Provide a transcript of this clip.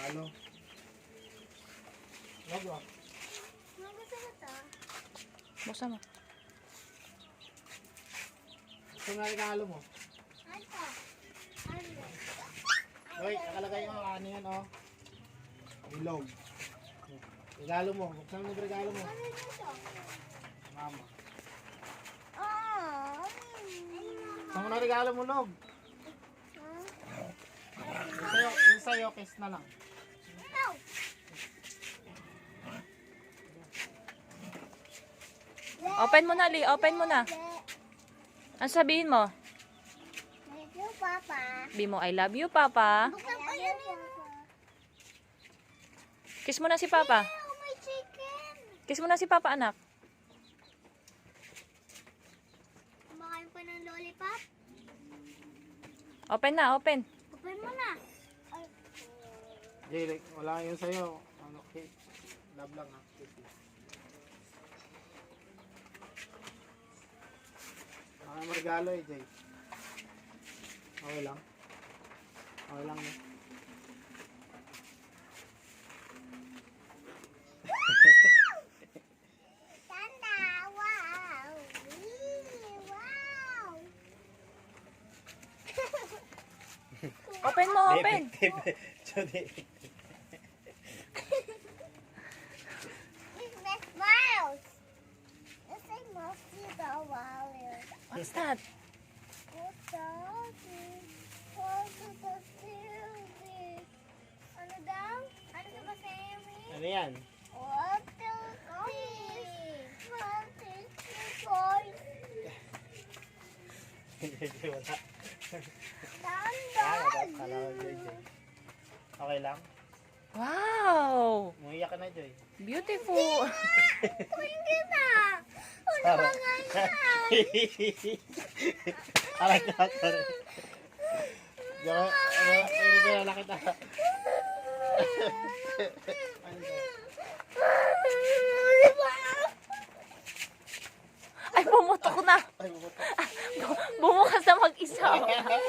Regalo. Logo. Gusto mo to? Buksan mo. Ito na regalo mo. Ano to? Ano? Hoy, nakalagay yung ano yan, oh. Ilog. Regalo mo. Buksan mo yung regalo mo. Ano to? Mama. Oh. Buksan mo na regalo mo, Log. Yung sa'yo, kiss na lang. Open mo na, Lee. Open mo na. Ano sabihin mo? Thank you, Papa. Sabihin mo, I love you, Papa. Buksan ko yun. Kiss mo na si Papa. Oh, my chicken. Kiss mo na si Papa, anak. Kumakain pa ng lollipop. Open na, open. Open mo na. Ay. Jay, wala yun sa'yo. Ano, cake. Love lang, ha. Cake. Baka mo regalo eh, Jay. Okay lang. Okay lang, no? Tanda. Wow. Wow. Open mo, open. It's Miss Mouse. It's a mosquito wallet. What's that? What's that? What's the silly? Ano daw? Ano daw ba Sammy? Ano yan? What the fish? What is the toy? Wala. Tanda. Kala ko, Jay. Okay lang? Wow! Umuiyak ka na, Joy. Beautiful. Hindi na. Ano ba nga yan? Aray ka, sorry. Diyan, pinigilala kita. Ano ba? Ay, pumutok na. Ay, bumutok. Bumukas na mag-isa. Bumutok.